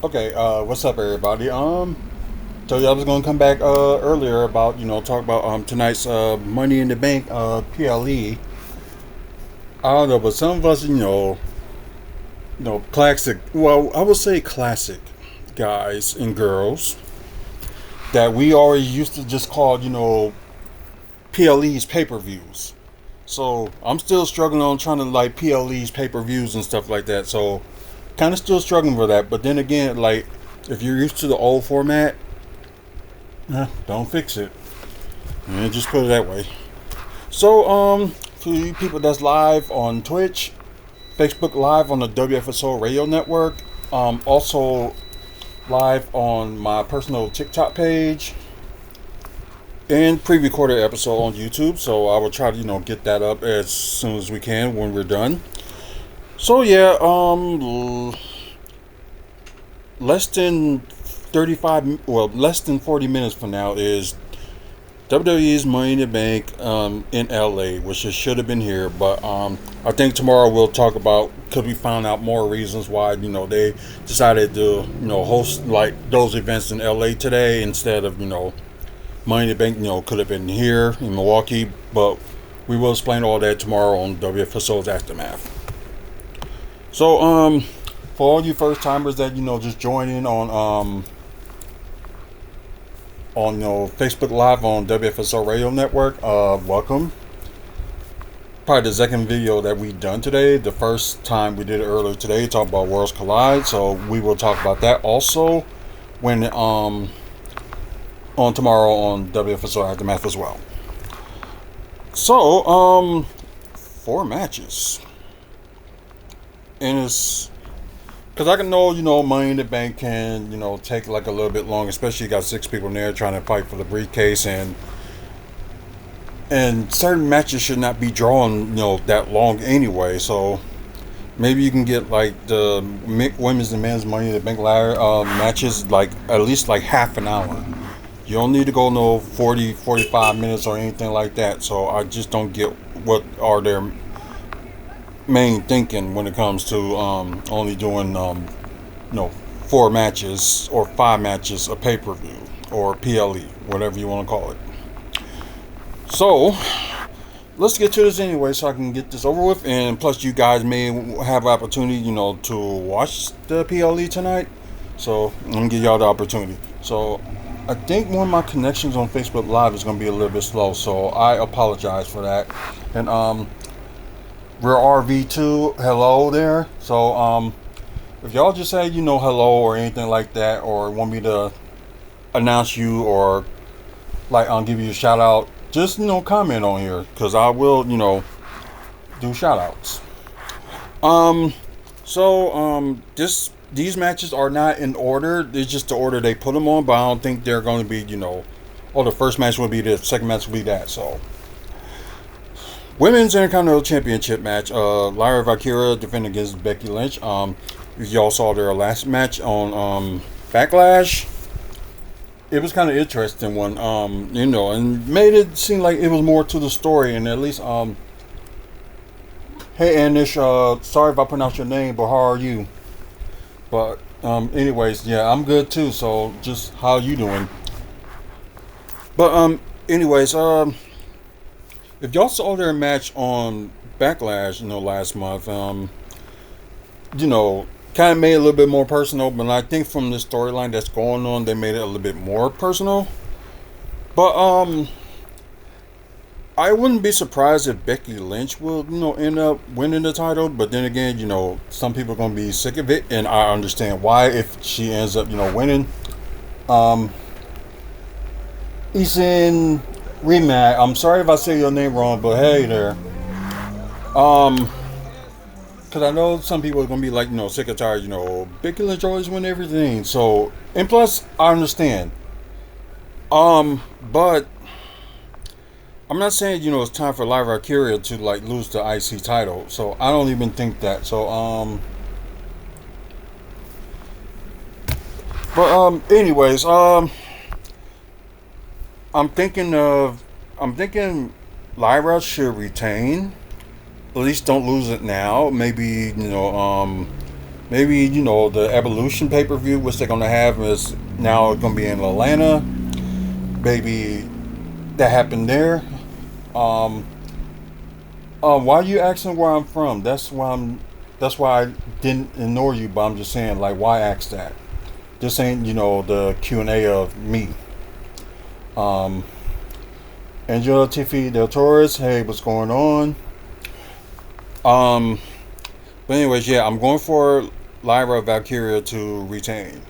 Okay, what's up, everybody? Told you I was gonna come back earlier about talk about tonight's Money in the Bank PLE. I don't know, but some of us classic. Well, I would say classic guys and girls that we already used to just call PLEs pay per views. So I'm still struggling on trying to like PLEs pay per views and stuff like that. So kind of still struggling with that. But then again, like if you're used to the old format, don't fix it. And just put it that way. So, for you people that's live on Twitch, Facebook Live on the WFSO radio network, also live on my personal TikTok page, and pre-recorded episode on YouTube. So I will try to get that up as soon as we can when we're done. So yeah, less than less than 40 minutes from now is WWE's Money in the Bank in LA, which it should have been here, but I think tomorrow we'll talk about because we found out more reasons why they decided to host like those events in LA today instead of Money in the Bank could have been here in Milwaukee, but we will explain all that tomorrow on WFSO's Aftermath. So for all you first timers that just joined in on Facebook Live on WFSO Radio Network. Welcome. Probably the second video that we done today. The first time we did it earlier today, talk about Worlds Collide. So we will talk about that also when on tomorrow on WFSO Aftermath as well. So 4 matches, and it's because I can know, Money in the Bank can, take like a little bit long, especially you got 6 people in there trying to fight for the briefcase, and certain matches should not be drawn, that long anyway. So maybe you can get like the women's and men's Money in the Bank ladder matches like at least like half an hour. You don't need to go no 40, 45 minutes or anything like that. So I just don't get what are their main thinking when it comes to only doing 4 matches or 5 matches a pay-per-view or PLE, whatever you want to call it. So let's get to this anyway so I can get this over with, and plus you guys may have opportunity to watch the PLE tonight, so I'm gonna give y'all the opportunity. So I think one of my connections on Facebook Live is gonna be a little bit slow, so I apologize for that. And we're RV2, hello there. So if y'all just say hello or anything like that, or want me to announce you or like give you a shout out, just comment on here because I will do shout outs. These matches are not in order. It's just the order they put them on, but I don't think they're going to be the first match will be this, second match will be that. So Women's Intercontinental Championship match. Lyra Valkyria defending against Becky Lynch. If y'all saw their last match on Backlash, it was kind of interesting one. And made it seem like it was more to the story, and at least hey Anish, sorry if I pronounced your name, but how are you? But anyways, yeah, I'm good too. So just how you doing? But anyways, if y'all saw their match on Backlash, last month, kind of made it a little bit more personal, but I think from the storyline that's going on, they made it a little bit more personal. But I wouldn't be surprised if Becky Lynch will, end up winning the title. But then again, some people are gonna be sick of it, and I understand why if she ends up, winning. Ethan Remag, I'm sorry if I say your name wrong, but hey there. Because I know some people are going to be like, sick or tired, Becky Lynch always win everything. So, and plus, I understand. But I'm not saying, it's time for Lyra Valkyria to, like, lose the IC title. So, I don't even think that. So, anyways, I'm thinking Lyra should retain. At least don't lose it now. Maybe Maybe the Evolution pay per view, which they're gonna have, is now gonna be in Atlanta. Maybe that happened there. Um, why are you asking where I'm from? That's why I didn't ignore you, but I'm just saying, like, why ask that? This ain't the Q&A of me. Um, Angela Tiffy Del Torres, hey, what's going on? Um, but anyways, yeah, I'm going for Lyra Valkyria to retain,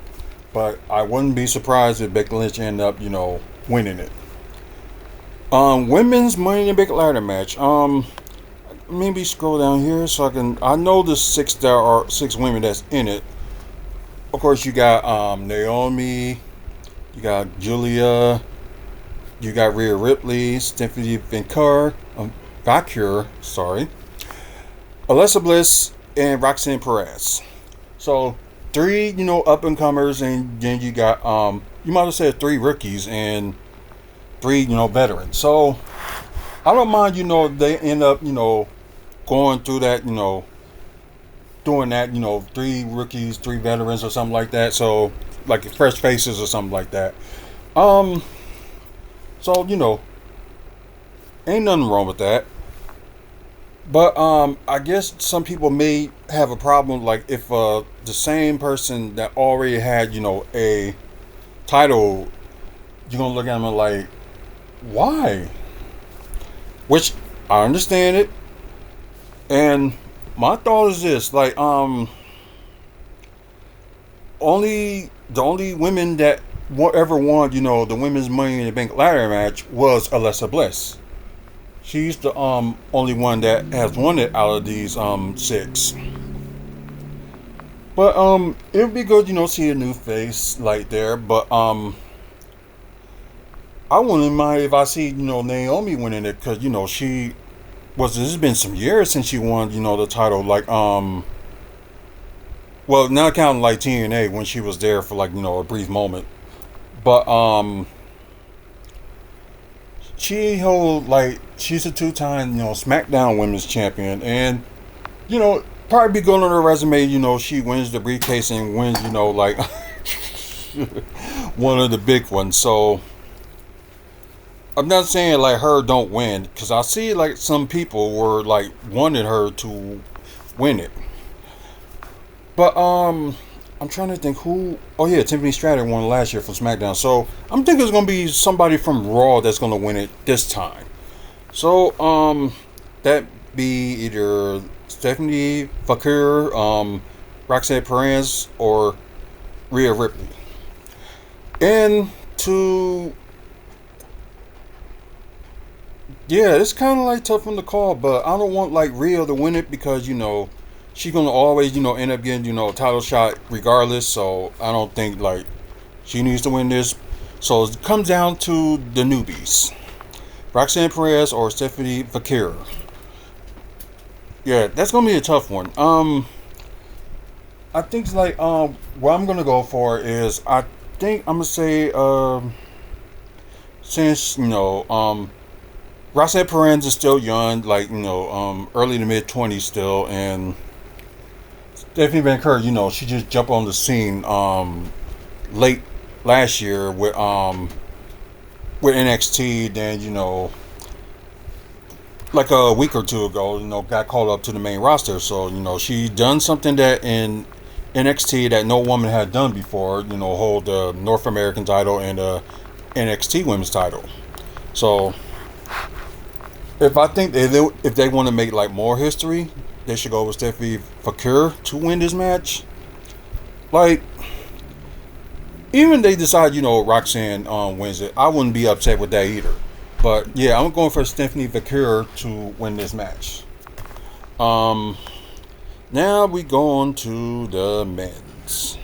but I wouldn't be surprised if Becky Lynch end up winning it. Women's Money in the Bank ladder match. Maybe scroll down here so I can. I know the six there are six women that's in it. Of course, you got Naomi, you got Julia, you got Rhea Ripley, Stephanie Valkyr, sorry, Alexa Bliss, and Roxanne Perez. So three, up and comers, and then you got you might have said three rookies and three, veterans. So I don't mind, they end up, going through that, doing that, three rookies, three veterans, or something like that. So like fresh faces or something like that. Um, so ain't nothing wrong with that. But I guess some people may have a problem, like if the same person that already had, a title, you're gonna look at them and like, why? Which I understand it, and my thought is this: like, only the only women that ever won, the women's Money in the Bank ladder match was Alexa Bliss. She's the only one that has won it out of these six. But it would be good, see a new face like there. But I wouldn't mind if I see, Naomi winning it, because she was. It's been some years since she won, the title. Like well, not counting like TNA when she was there for like a brief moment, but she hold like she's a two-time SmackDown Women's Champion, and probably be good on her resume. She wins the briefcase and wins like one of the big ones. So I'm not saying like her don't win, because I see like some people were like wanted her to win it, but I'm trying to think who. Oh yeah, Tiffany Stratton won last year from SmackDown. So I'm thinking it's gonna be somebody from Raw that's gonna win it this time. So that be either Stephanie Fakir, Roxanne Perez, or Rhea Ripley. And to yeah, it's kind of like tough on the call, but I don't want like Rhea to win it, because she's gonna always end up getting a title shot regardless. So I don't think like she needs to win this. So it comes down to the newbies, Roxanne Perez or Stephanie Fakir. Yeah, that's gonna be a tough one. I think like what I'm gonna go for is, I think I'm gonna say since Roxanne Perez is still young, like early to mid 20s still, and Stephanie Van Kerr, she just jumped on the scene late last year with NXT. Then like a week or two ago, got called up to the main roster. So she done something that in NXT that no woman had done before. Hold the North American title and the NXT Women's title. So if I think if they want to make like more history, they should go with Stephanie Fakir to win this match. Like, even they decide, Roxanne wins it, I wouldn't be upset with that either. But yeah, I'm going for Stephanie Fakir to win this match. Now we go on to the men's.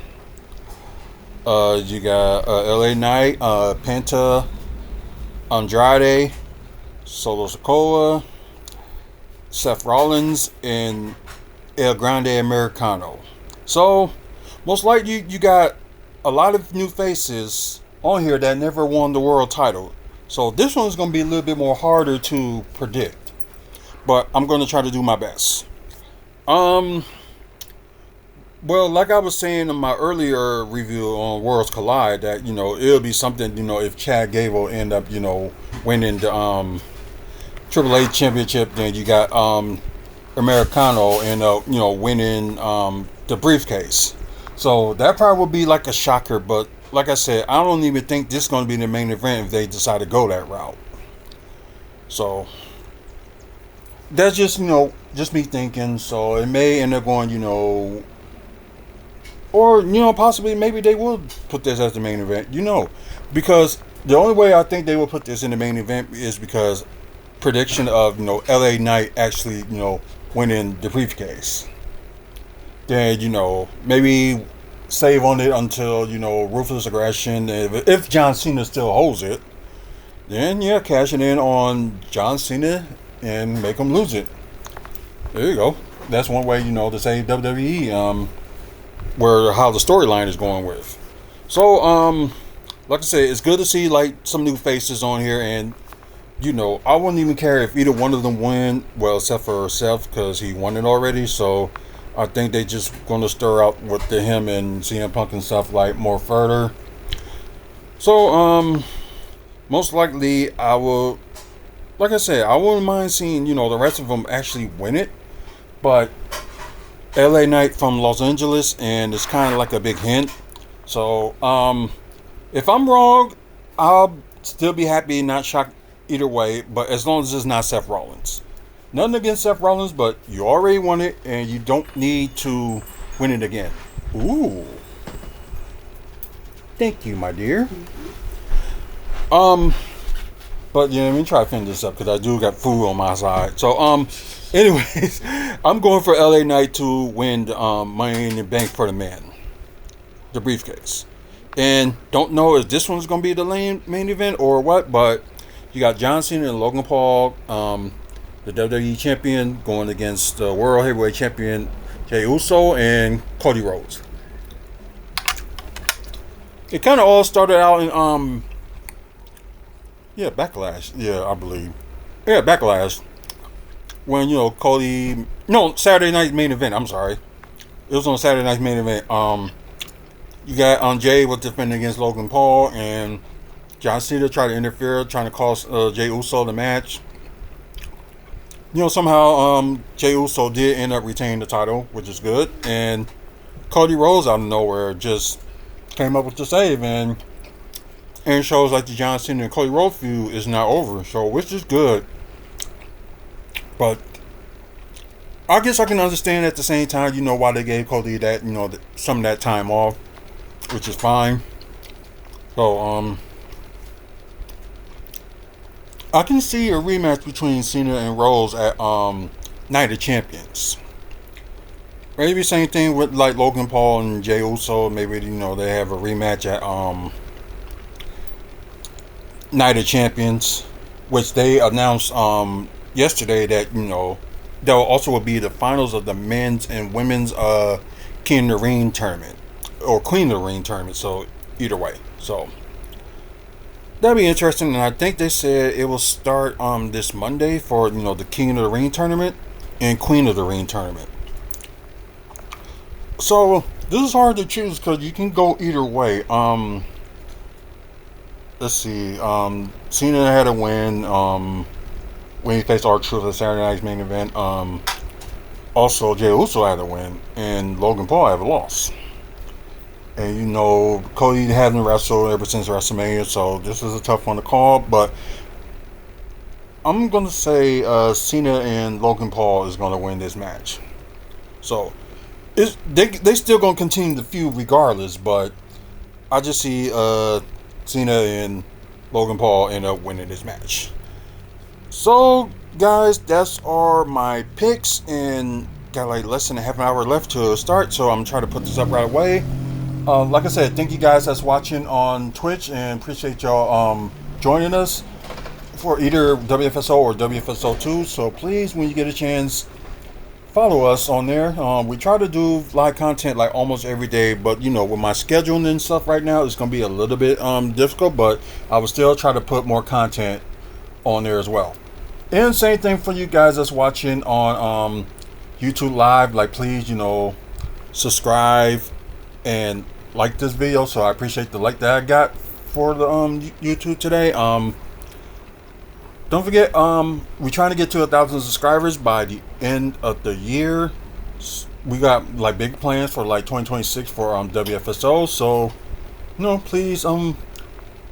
You got LA Knight, Penta, Andrade, Solo Sikoa, Seth Rollins, and El Grande Americano. So most likely you got a lot of new faces on here that never won the world title. So this one's going to be a little bit more harder to predict, but I'm going to try to do my best. Well, like I was saying in my earlier review on Worlds Collide, that it'll be something. If Chad Gable end up winning the Triple H championship, then you got Americano and winning the briefcase. So that probably will be like a shocker. But like I said, I don't even think this is going to be the main event if they decide to go that route. So that's just me thinking. So it may end up going or possibly maybe they will put this as the main event. Because the only way I think they will put this in the main event is because prediction of LA Knight actually winning the briefcase. Then maybe save on it until Ruthless Aggression. If John Cena still holds it, then cash it in on John Cena and make him lose it. There you go. That's one way to say WWE where how the storyline is going with. So like I said, it's good to see like some new faces on here, and I wouldn't even care if either one of them win. Well, except for Seth, because he won it already. So I think they just going to stir out with him and CM Punk and stuff like more further. So most likely I will, like I said, I wouldn't mind seeing the rest of them actually win it, but LA Knight from Los Angeles, and it's kind of like a big hint. So if I'm wrong, I'll still be happy, not shocked either way, but as long as it's not Seth Rollins. Nothing against Seth Rollins, but you already won it, and you don't need to win it again. Ooh. Thank you, my dear. But let me try to finish this up, because I do got food on my side. So, anyways, I'm going for LA Knight to win the Money in the Bank for the men. The briefcase. And don't know if this one's going to be the main event or what, but you got John Cena and Logan Paul, the WWE champion, going against the World Heavyweight Champion Jey Uso and Cody Rhodes. It kind of all started out in Backlash. Yeah, I believe. Yeah, Backlash. When Cody, no, Saturday Night's main event. I'm sorry, it was on Saturday Night's main event. You got Jey was defending against Logan Paul, and John Cena tried to interfere, trying to cost Jey Uso the match. Somehow Jey Uso did end up retaining the title, which is good. And Cody Rhodes out of nowhere just came up with the save, and shows like the John Cena and Cody Rhodes feud is not over. So, which is good. But I guess I can understand at the same time, why they gave Cody that, some of that time off, which is fine. So, I can see a rematch between Cena and Rhodes at Night of Champions. Maybe same thing with like Logan Paul and Jey Uso. Maybe they have a rematch at Night of Champions, which they announced yesterday that there will also be the finals of the men's and women's King of the Ring tournament or Queen of the Ring tournament. So either way, so that'd be interesting. And I think they said it will start this Monday for the King of the Ring tournament and Queen of the Ring tournament. So this is hard to choose because you can go either way. Let's see. Cena had a win when he faced Artrell for Saturday Night's main event. Also, Jey Uso had a win, and Logan Paul had a loss. And Cody hasn't wrestled ever since WrestleMania, so this is a tough one to call. But I'm gonna say Cena and Logan Paul is gonna win this match. So they still gonna continue the feud regardless, but I just see Cena and Logan Paul end up winning this match. So guys, that's are my picks, and got like less than a half an hour left to start, so I'm trying to put this up right away. Like I said, thank you guys that's watching on Twitch, and appreciate y'all joining us for either WFSO or WFSO2. So please, when you get a chance, follow us on there. We try to do live content like almost every day, but with my scheduling and stuff right now, it's gonna be a little bit difficult, but I will still try to put more content on there as well. And same thing for you guys that's watching on YouTube Live. Like, please, subscribe, and like this video. So I appreciate the like that I got for the YouTube today. Don't forget, we're trying to get to 1,000 subscribers by the end of the year. We got like big plans for like 2026 for WFSO. So please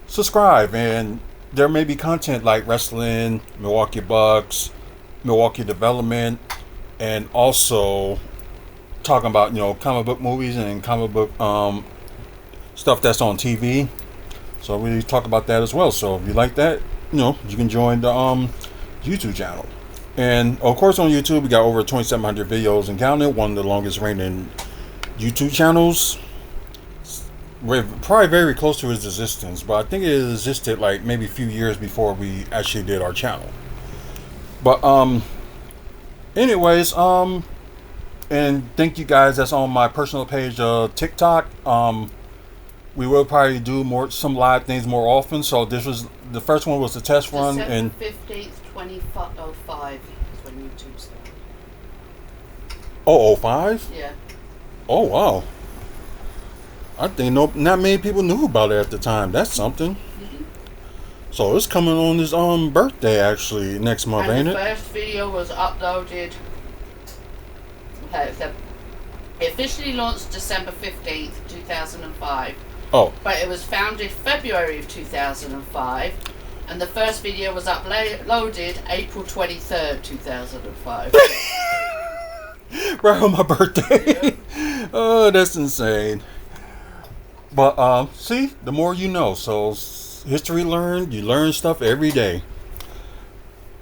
subscribe, and there may be content like wrestling, Milwaukee Bucks, Milwaukee development, and also talking about comic book movies and comic book stuff that's on TV. So we talk about that as well. So if you like that, you can join the YouTube channel. And of course on YouTube we got over 2,700 videos and counting. One of the longest reigning YouTube channels. We're probably very close to its existence, but I think it existed like maybe a few years before we actually did our channel. But anyways, and thank you guys that's on my personal page, TikTok. We will probably do some live things more often. So this was the first one, was the test run, and 15th 2005 is when YouTube started. Oh, 05? Yeah. Oh wow. I think not many people knew about it at the time. That's something. So it's coming on his birthday actually next month, ain't it? The first video was uploaded. Okay, so it officially launched December 15th, 2005. Oh. But it was founded February of 2005, and the first video was uploaded April 23rd, 2005. Right on my birthday. Yeah. Oh, that's insane. But see, the more you know. So history learned, you learn stuff every day.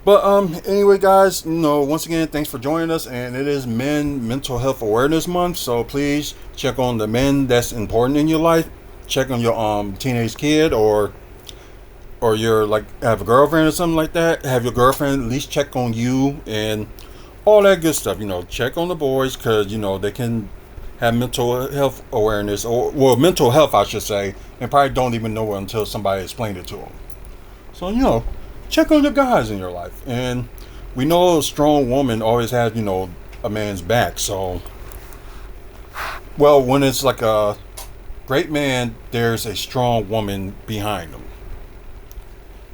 But anyway guys, once again, thanks for joining us, and it is Mental Health Awareness Month. So please check on the men that's important in your life. Check on your teenage kid, or you're like have a girlfriend or something like that. Have your girlfriend at least check on you and all that good stuff. Check on the boys, because they can have mental health awareness, or mental health I should say, and probably don't even know it until somebody explained it to them. So check on the guys in your life. And we know a strong woman always has a man's back. So when it's like a great man, there's a strong woman behind him.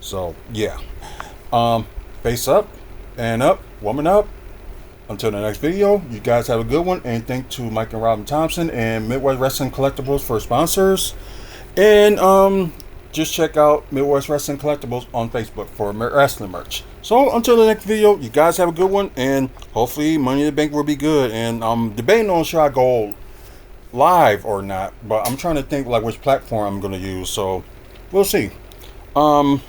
So yeah, face up and up, woman up. Until the next video, you guys have a good one, and thank to Mike and Robin Thompson and Midwest Wrestling Collectibles for sponsors. And just check out Midwest Wrestling Collectibles on Facebook for wrestling merch. So until the next video, you guys have a good one, and hopefully Money in the Bank will be good. And I'm debating on should I go live or not, but I'm trying to think like which platform I'm going to use. So we'll see. But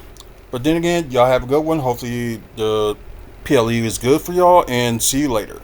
then again, y'all have a good one. Hopefully the PLE is good for y'all, and see you later.